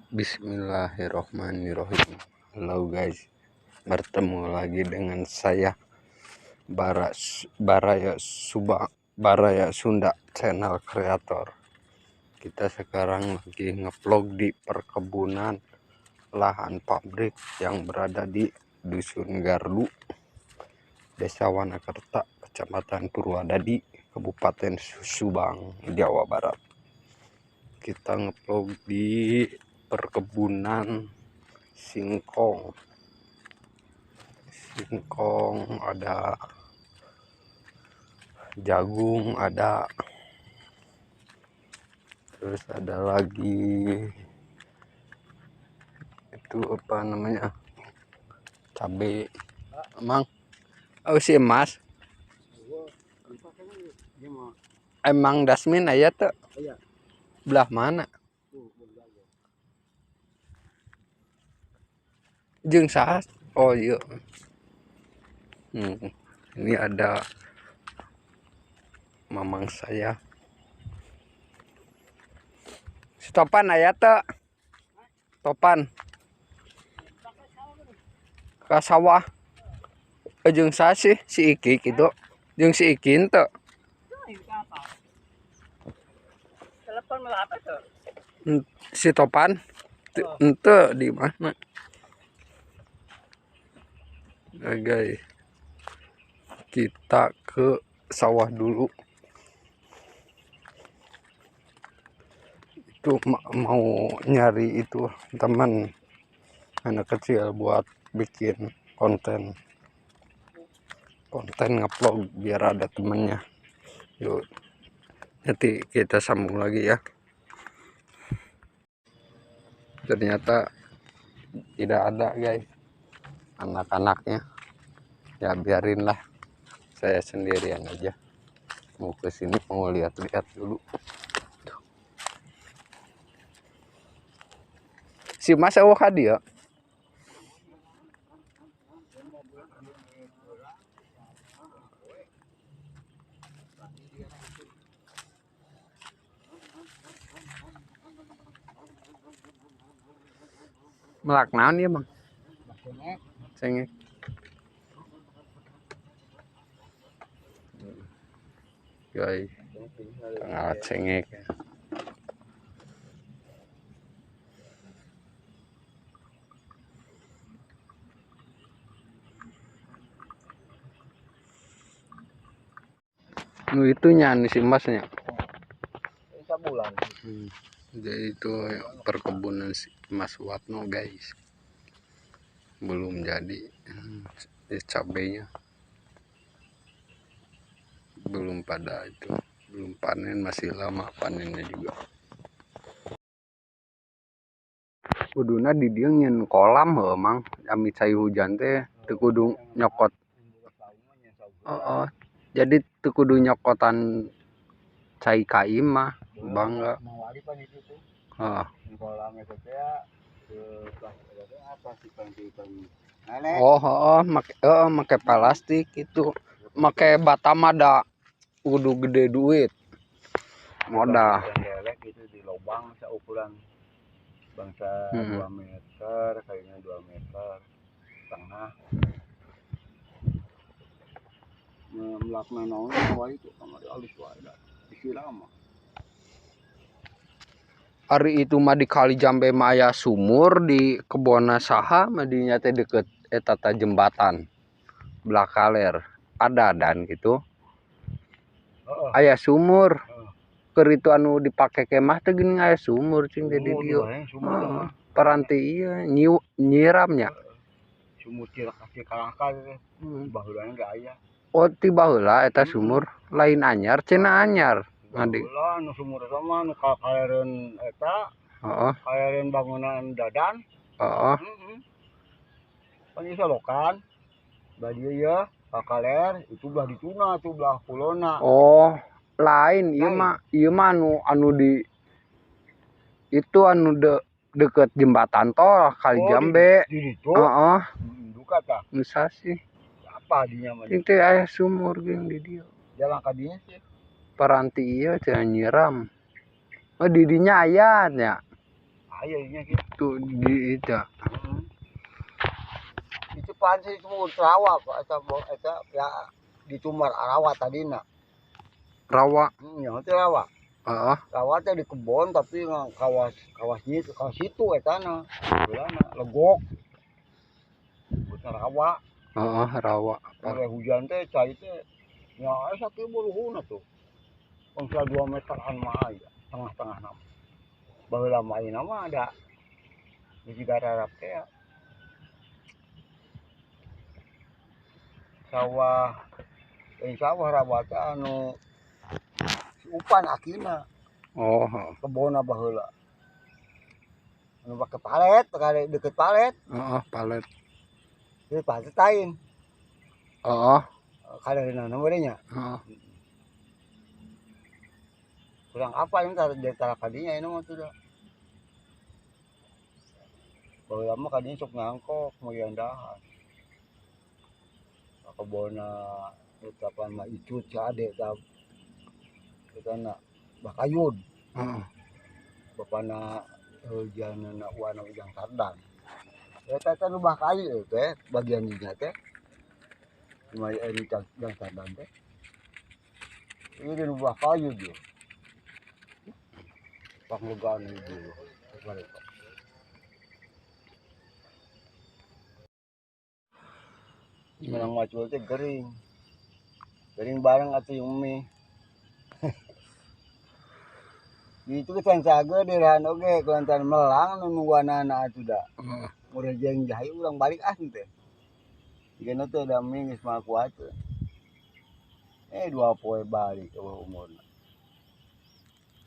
Bismillahirrohmanirrohim. Halo guys, bertemu lagi dengan saya Baraya Sunda channel kreator. Kita sekarang lagi ngevlog di perkebunan lahan pabrik yang berada di Dusun Gardu, Desa Wanakerta, Kecamatan Purwadadi, Kabupaten Subang, Jawa Barat. Kita ngevlog di perkebunan singkong, ada jagung, terus ada lagi itu apa namanya, cabai. Si Mas emang dasmin aya tuh belah mana jeung sahas. Oh iya. Ini ada mamang saya. Si Topan aya tuh, Topan ka sawah jeung sahas sih si Iki gitu jeung si Ikin tuh. Telepon malah apa tuh? Si Topan ente di mana? Nah, guys, kita ke sawah dulu. Itu mau nyari itu teman anak kecil buat bikin konten ngevlog biar ada temennya. Yuk, nanti kita sambung lagi ya. Ternyata tidak ada guys anak-anaknya. Ya biarinlah, saya sendirian aja. Mau ke sini mau lihat-lihat dulu. Si Mas awak dia melak naon ya bang? Cengek. Guys, tengah cengek. Itu nyanyi si Masnya. Sabulan. Jadi itu perkebunan si Mas Watno guys. Belum jadi cabenya. Belum pada itu. Belum panen, masih lama panennya juga. Kuduna di dieu nyen kolam heuh mang. Ami cai hujan teh teu kudu nyokot. Jadi teu kudu nyokotan cai kaim mah bangga. Make plastik itu. Make batam ada kudu gede duit. Modal. Itu di lubang seukuran bangsa 2 meter, kayaknya 2 meter setengah. Melakna naon awal itu kamari alus wae da. Disiram. Ari itu mah di Kali Jambe mah aya sumur, di kebona saha mah dinya teh deket eta jembatan belah kaler. Ada dan gitu. Aya sumur. Keur itu anu dipake kemah teh geuning aya sumur cing di dieu. Paranti ieu nyiramnya. Sumur cirak kasih kalangka teh. Baheulana ge aya. Oh, ti baheula eta sumur lain anyar, cenah anyar. Baheula nu sumur eta mah nu kalereun eta. Kalereun bangunan dadan. Pan ieu solokan. Da dieu ya kakaler itu belah dituna tuh belah kulona. Oh, lain ieu mah anu di itu anu deket jembatan tol Kali Jambe. Di ditu. Duka tah. Nusa sih. Apa dinya mah? Ting teh aya sumur geung di dieu. Jalan ka dinya sih. Paranti ieu teh nyiram. Oh, di dinya aya nya. Ayahnya gitu. Tuh di itu. Itu pansi semua rawa kok eta ya di Tumar rawa tadina. Rawa. Ya itu rawa. Heeh. Rawa teh di kebon tapi kawas itu eta na. Bulana legok. Bukan rawa. Heeh, rawa. Kalau hujan teh cai teh ya sakit buluhuna tuh. Bangsa 2 meteran mah ya, tengah-tengah nama. Baheula mah ayeuna mah ada di Cigararap teh ya. Sawah sawah rawa teh anu upan akina. Oh. Kebona baheula. Anu pake palet, kali deket palet. Heeh, palet. Ieu palet tain. Heeh. Kalerina namanya nya. Heeh. Kurang apa ini dari tara kadinya ini mah sudah. Baheula mah kadinya sok ngangkok moyan dahan. Kebona eta pan mah icut cade ta. Eta bakayun. Heeh. Bapana hujanna wana ujang sardan. Eta teh nu bakayu teh bagian dinya teh. Cuma eri ujang sardan teh. Ini nu bakayu dia. Panglegaan itu. Menang macul teh gering. Gering bareng atuh yung mie. Itu kan saga dirahan oge kelantaran melang nu nungguanana atuh da. Heeh. Urang jeung jahay urang balik teh. Dikeun teh da mie geus mah kuat. 2 poe balik ke umurna.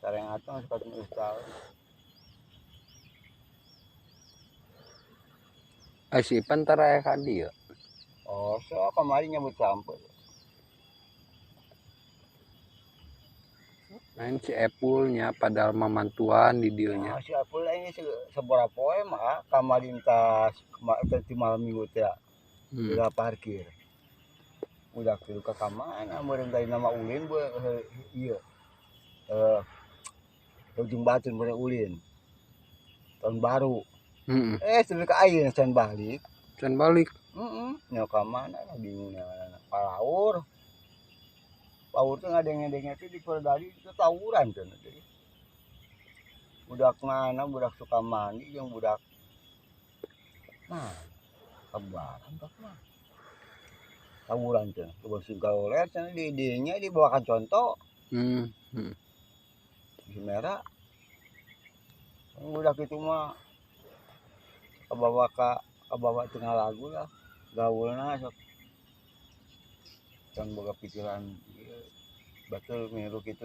Sareng atuh geus katong geus tahu. Asipan tara ka dieu. Oh, so kamari nyambut sampel. Main si Epulnya padahal mamantuan di dieu nya. Si Apul ini sabaraha poe mah kamari tas ti malam minggu teh. Udah parkir. Udah kieu ka kamana meureun dari nama ulin ieu. Ujung Batun meureun ulin. Tahun baru. Sampai ka ayeuna can balik. Can balik. Nya ka mana bingung palaur. Paur teh ngadeng-ngadengnya teh di Perdadi itu tawuran cenah teh. Budak mana budak Sukamandi jeung budak Kebaran tak mah. Tawuran cenah. Kebon Sugaoler cenah di dinya dibawakan contoh. Di Merah. Budak itu mah kabawa tengah lagu lah. Gaulna sok can boga pikiran betul miru gitu.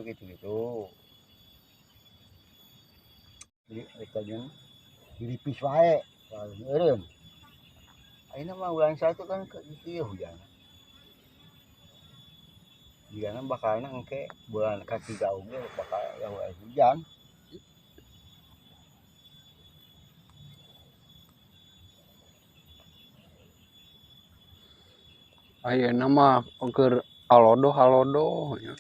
Jadi eta jeung dilipis wae. Eureun. Ayeuna mah bulan 1 kan ieu hujan. Jigana bakalna engke bulan ka-3 oge bakal hujan. Ayeuna mah keur halodo nya.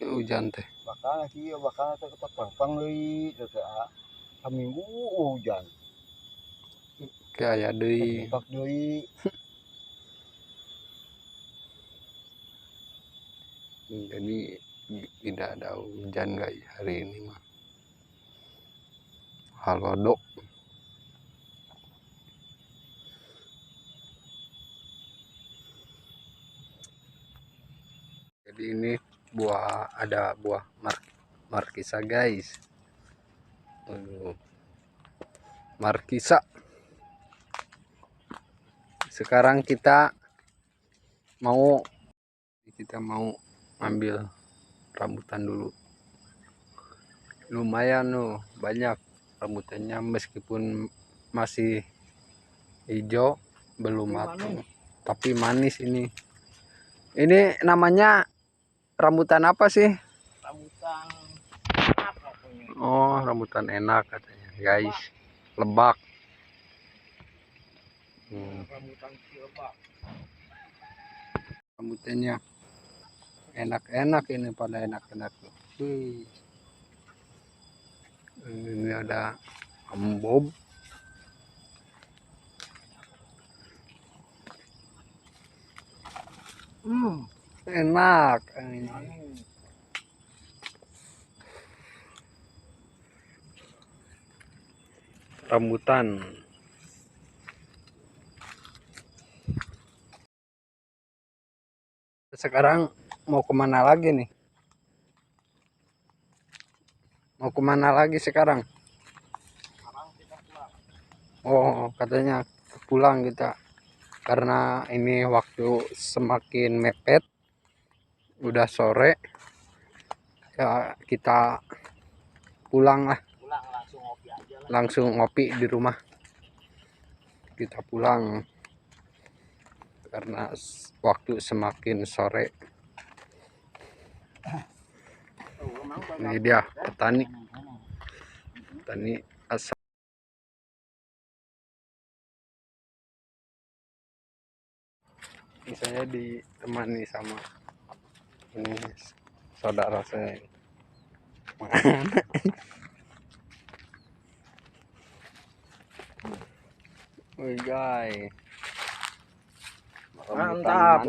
Hujan teh. Bakalna kieu teh ketok deui teh saminggu hujan. Kayak aya deui. Ketok deui. Jadi tidak ada hujan guys hari ini mah. Halodo. Jadi ini ada buah markisa guys. Markisa. Sekarang kita mau ambil rambutan dulu. Lumayan banyak rambutannya meskipun masih hijau belum matang tapi manis ini. Ini namanya rambutan apa sih? Rambutan apa punya? Oh, rambutan enak katanya guys. Lebak. Rambutan lebak. Rambutannya enak-enak ini pada enak-enak tuh. Ini ada Ambob. Enak. Rambutan. Sekarang mau kemana lagi nih? Mau kemana lagi sekarang? Oh, katanya pulang kita. Karena ini waktu semakin mepet. Udah sore. Ya, kita pulang lah. Langsung ngopi di rumah. Kita pulang. Karena waktu semakin sore. Ini dia petani asal. Saya ditemani sama ini saudara saya. Wih guys, Mantap.